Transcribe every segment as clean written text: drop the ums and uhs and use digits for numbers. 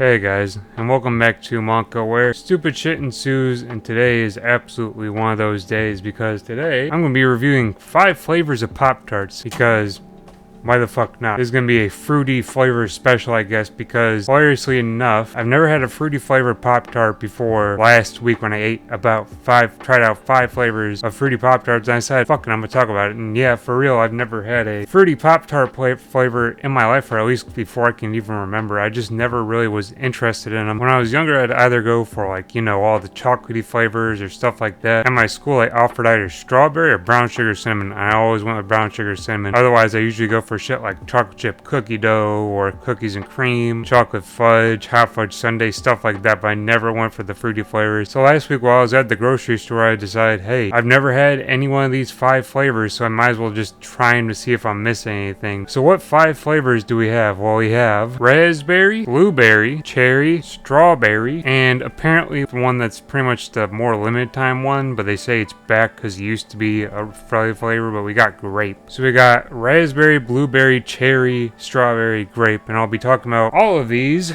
Hey guys, and welcome back to Monka, where stupid shit ensues, and today is absolutely one of those days because today I'm going to be reviewing 5 flavors of Pop Tarts because why the fuck not? This is going to be a fruity flavor special, I guess, because hilariously enough, I've never had a fruity flavored Pop Tart before last week when I tried out 5 flavors of fruity Pop Tarts, and I said, fuck it, I'm going to talk about it. And yeah, for real, I've never had a fruity Pop Tart flavor in my life, or at least before I can even remember. I just never really was interested in them. When I was younger, I'd either go for all the chocolatey flavors or stuff like that. At my school, I offered either strawberry or brown sugar cinnamon. I always went with brown sugar cinnamon. Otherwise, I usually go for shit like chocolate chip cookie dough or cookies and cream, chocolate fudge, hot fudge sundae, stuff like that, but I never went for the fruity flavors. So last week while I was at the grocery store, I decided, hey, I've never had any one of these 5 flavors, so I might as well just try them to see if I'm missing anything. So what 5 flavors do we have? Well, we have raspberry, blueberry, cherry, strawberry, and apparently the one that's pretty much the more limited time one, but they say it's back because it used to be a flavor, but we got grape. So we got raspberry, blueberry, cherry, strawberry, grape, and I'll be talking about all of these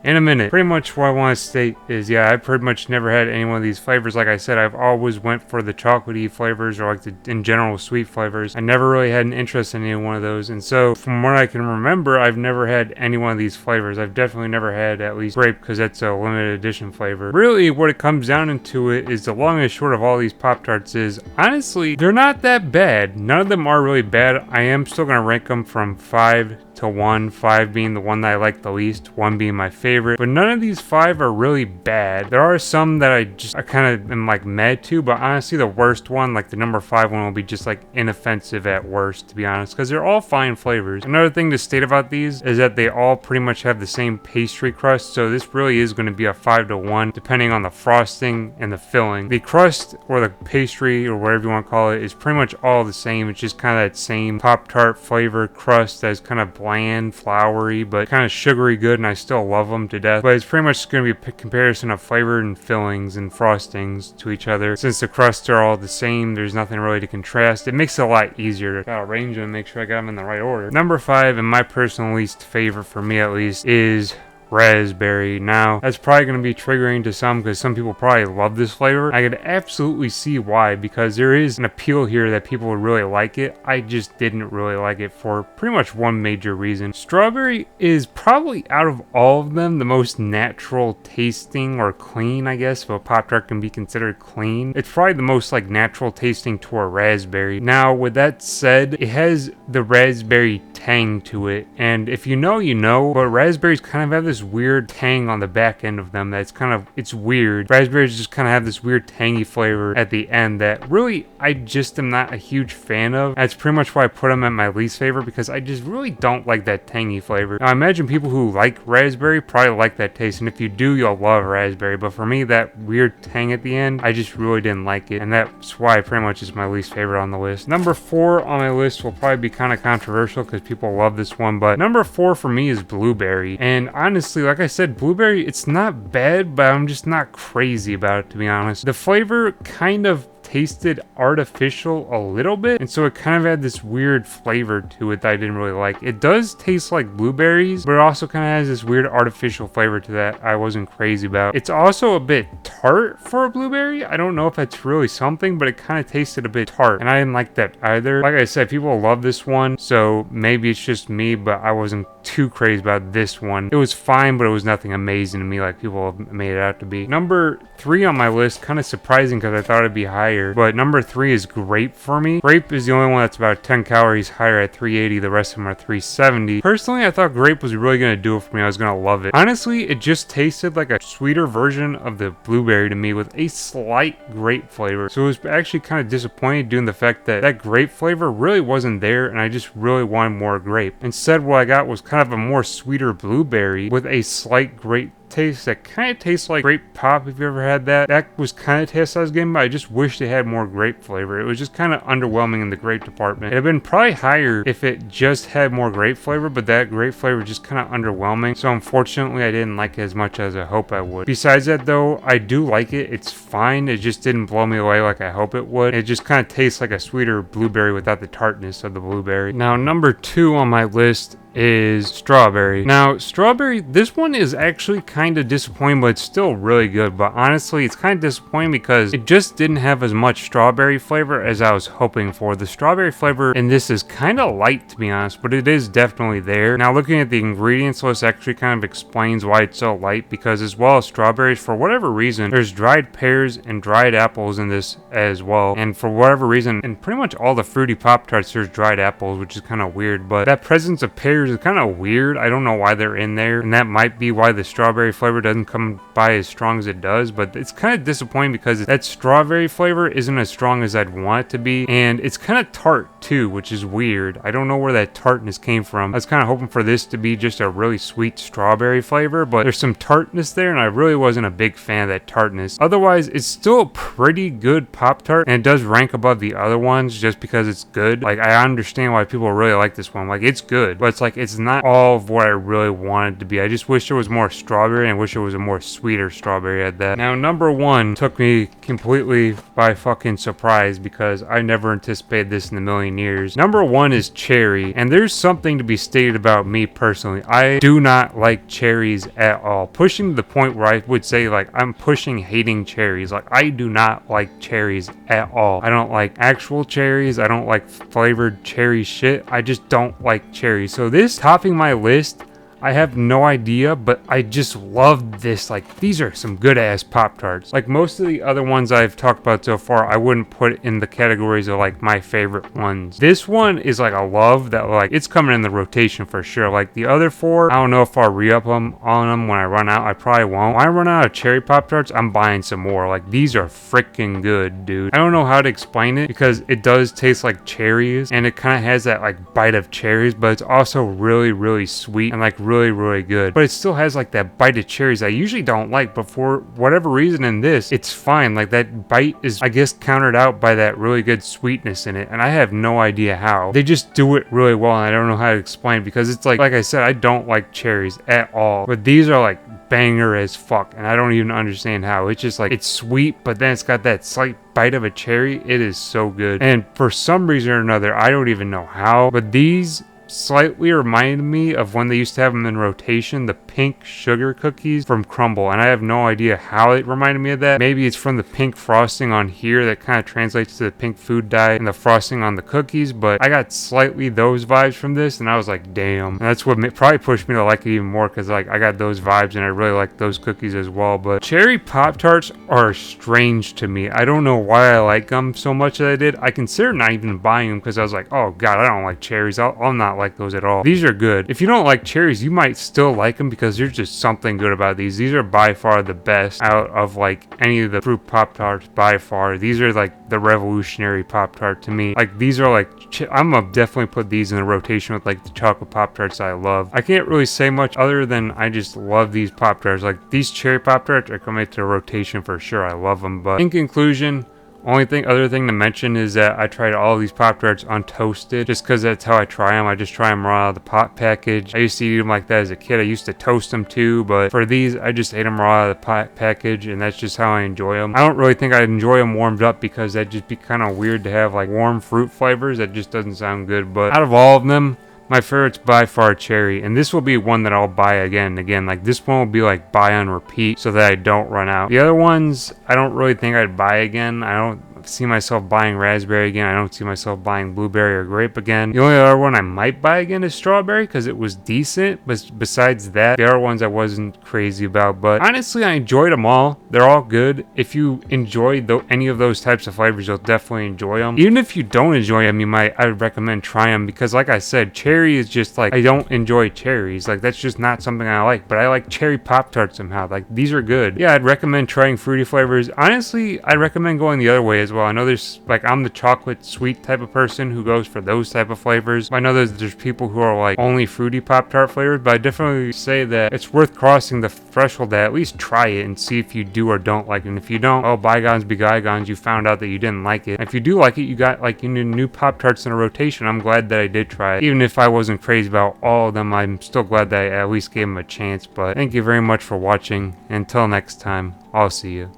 in a minute. Pretty much what I want to state is, yeah, I pretty much never had any one of these flavors. Like I said, I've always went for the chocolatey flavors or like the, in general, sweet flavors. I never really had an interest in any one of those. And so from what I can remember, I've never had any one of these flavors. I've definitely never had at least grape because that's a limited edition flavor. Really, what it comes down into it is the long and short of all these Pop-Tarts is, honestly, they're not that bad. None of them are really bad. I am still going to rank them from 5 to 1, 5 being the one that I like the least, 1 being my favorite, but none of these 5 are really bad. There are some that I kind of am like mad to, but honestly the worst one, like the number 5 one, will be just like inoffensive at worst, to be honest, because they're all fine flavors. Another thing to state about these is that they all pretty much have the same pastry crust, so this really is going to be a 5 to 1 depending on the frosting and the filling. The crust or the pastry or whatever you want to call it is pretty much all the same. It's just kind of that same Pop-Tart flavor crust that's kind of bland, floury, but kind of sugary good, and I still love them to death. But it's pretty much going to be a comparison of flavor and fillings and frostings to each other. Since the crusts are all the same, there's nothing really to contrast. It makes it a lot easier to arrange them and make sure I got them in the right order. Number 5, and my personal least favorite for me at least, is raspberry. Now, that's probably going to be triggering to some because some people probably love this flavor. I could absolutely see why, because there is an appeal here that people would really like it. I just didn't really like it for pretty much one major reason. Strawberry is probably, out of all of them, the most natural tasting or clean, I guess, if a Pop-Tart can be considered clean. It's probably the most like natural tasting to a raspberry. Now, with that said, it has the raspberry tang to it, and if you know, you know, but raspberries kind of have this weird tang on the back end of them that's it's weird. Raspberries just kind of have this weird tangy flavor at the end that really I just am not a huge fan of. That's pretty much why I put them at my least favorite, because I just really don't like that tangy flavor. Now I imagine people who like raspberry probably like that taste, and if you do, you'll love raspberry, but for me, that weird tang at the end, I just really didn't like it, and that's why pretty much is my least favorite on the list. Number 4 on my list will probably be kind of controversial because people love this one, but number 4 for me is blueberry. And honestly, like I said, blueberry, it's not bad, but I'm just not crazy about it, to be honest. The flavor kind of tasted artificial a little bit, and so it kind of had this weird flavor to it that I didn't really like. It does taste like blueberries, but it also kind of has this weird artificial flavor to that I wasn't crazy about. It's also a bit tart for a blueberry. I don't know if that's really something, but it kind of tasted a bit tart, and I didn't like that either. Like I said, people love this one, so maybe it's just me, but I wasn't too crazy about this one. It was fine, but it was nothing amazing to me like people have made it out to be. Number 3 on my list, kind of surprising because I thought it'd be higher, but number 3 is grape for me. Grape is the only one that's about 10 calories higher at 380. The rest of them are 370. Personally, I thought grape was really going to do it for me. I was going to love it. Honestly, it just tasted like a sweeter version of the blueberry to me with a slight grape flavor. So it was actually kind of disappointed due to the fact that that grape flavor really wasn't there, and I just really wanted more grape. Instead, what I got was kind of a more sweeter blueberry with a slight grape taste that kind of tastes like grape pop, if you ever had that. That was kind of taste I was getting, but I just wish they had more grape flavor. It was just kind of underwhelming in the grape department. It'd have been probably higher if it just had more grape flavor, but that grape flavor was just kind of underwhelming. So unfortunately, I didn't like it as much as I hope I would. Besides that though, I do like it. It's fine. It just didn't blow me away like I hope it would. It just kind of tastes like a sweeter blueberry without the tartness of the blueberry. Now, number 2 on my list is strawberry. Now, strawberry, this one is actually kind of disappointing, but it's still really good. But honestly, it's kind of disappointing because it just didn't have as much strawberry flavor as I was hoping for. The strawberry flavor in this is kind of light, to be honest, but it is definitely there. Now, looking at the ingredients list actually kind of explains why it's so light, because as well as strawberries, for whatever reason, there's dried pears and dried apples in this as well. And for whatever reason, in pretty much all the fruity Pop-Tarts, there's dried apples, which is kind of weird. But that presence of pears is kind of weird. I don't know why they're in there, and that might be why the strawberry flavor doesn't come by as strong as it does. But it's kind of disappointing because that strawberry flavor isn't as strong as I'd want it to be, and it's kind of tart too, which is weird. I don't know where that tartness came from. I was kind of hoping for this to be just a really sweet strawberry flavor, but there's some tartness there, and I really wasn't a big fan of that tartness. Otherwise, it's still a pretty good Pop-Tart, and it does rank above the other ones just because it's good. Like, I understand why people really like this one. Like, it's good, but it's like, it's not all of what I really wanted to be. I just wish there was more strawberry, and I wish it was a more sweeter strawberry at that. Now, number one took me completely by fucking surprise because I never anticipated this in a million years. Number one is cherry, and there's something to be stated about me personally. I do not like cherries at all. Pushing to the point where I would say, like, I'm pushing hating cherries. Like, I do not like cherries at all. I don't like actual cherries. I don't like flavored cherry shit. I just don't like cherries. So this topping my list, I have no idea, but I just love this. Like, these are some good ass Pop-Tarts. Like, most of the other ones I've talked about so far, I wouldn't put in the categories of like my favorite ones. This one is like a love that, like, it's coming in the rotation for sure. Like the other four, I don't know if I'll re-up them on them when I run out. I probably won't. When I run out of cherry Pop-Tarts, I'm buying some more. Like, these are freaking good, dude. I don't know how to explain it because it does taste like cherries, and it kind of has that like bite of cherries, but it's also really, really sweet and like really good. But it still has like that bite of cherries I usually don't like, but for whatever reason in this, it's fine. Like, that bite is, I guess, countered out by that really good sweetness in it, and I have no idea how. They just do it really well, and I don't know how to explain it because it's like I said, I don't like cherries at all, but these are like banger as fuck, and I don't even understand how. It's just like, it's sweet, but then it's got that slight bite of a cherry. It is so good, and for some reason or another, I don't even know how, but these slightly reminded me of when they used to have them in rotation, the pink sugar cookies from Crumble, and I have no idea how it reminded me of that. Maybe it's from the pink frosting on here that kind of translates to the pink food dye and the frosting on the cookies, but I got slightly those vibes from this, and I was like, damn. And that's what probably pushed me to like it even more, because like I got those vibes and I really like those cookies as well. But cherry Pop-Tarts are strange to me. I don't know why I like them so much that I did. I considered not even buying them because I was like, oh god, I don't like cherries. I'll not like those at all. These are good. If you don't like cherries, you might still like them because there's just something good about these. These are by far the best out of like any of the fruit Pop-Tarts by far. These are like the revolutionary Pop-Tart to me. Like, these are like, I'm gonna definitely put these in a rotation with like the chocolate Pop-Tarts I love. I can't really say much other than I just love these Pop-Tarts. Like, these cherry Pop-Tarts are coming to a rotation for sure. I love them. But in conclusion, other thing to mention is that I tried all these Pop-Tarts untoasted just because that's how I try them. I just try them raw out of the pot package. I used to eat them like that as a kid. I used to toast them too, but for these, I just ate them raw out of the pot package, and that's just how I enjoy them. I don't really think I'd enjoy them warmed up because that'd just be kind of weird to have like warm fruit flavors. That just doesn't sound good. But out of all of them, my favorite's by far cherry, and this will be one that I'll buy again and again. Like, this one will be like buy on repeat so that I don't run out. The other ones, I don't really think I'd buy again. I don't see myself buying raspberry again. I don't see myself buying blueberry or grape again. The only other one I might buy again is strawberry because it was decent, but besides that, the other ones I wasn't crazy about. But honestly, I enjoyed them all. They're all good. If you enjoy any of those types of flavors, you'll definitely enjoy them. Even if you don't enjoy them, I would recommend trying them because, like I said, cherry is just like, I don't enjoy cherries. Like, that's just not something I like, but I like cherry Pop-Tarts somehow. Like, these are good. Yeah, I'd recommend trying fruity flavors. Honestly, I'd recommend going the other way as well. I know there's like, I'm the chocolate sweet type of person who goes for those type of flavors. I know there's people who are like only fruity Pop-Tart flavors, but I definitely say that it's worth crossing the threshold to at least try it and see if you do or don't like it. And if you don't, oh, bygones be bygones, you found out that you didn't like it. And if you do like it, you got like new Pop-Tarts in a rotation. I'm glad that I did try it. Even if I wasn't crazy about all of them, I'm still glad that I at least gave them a chance. But thank you very much for watching. Until next time, I'll see you.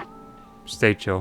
Stay chill.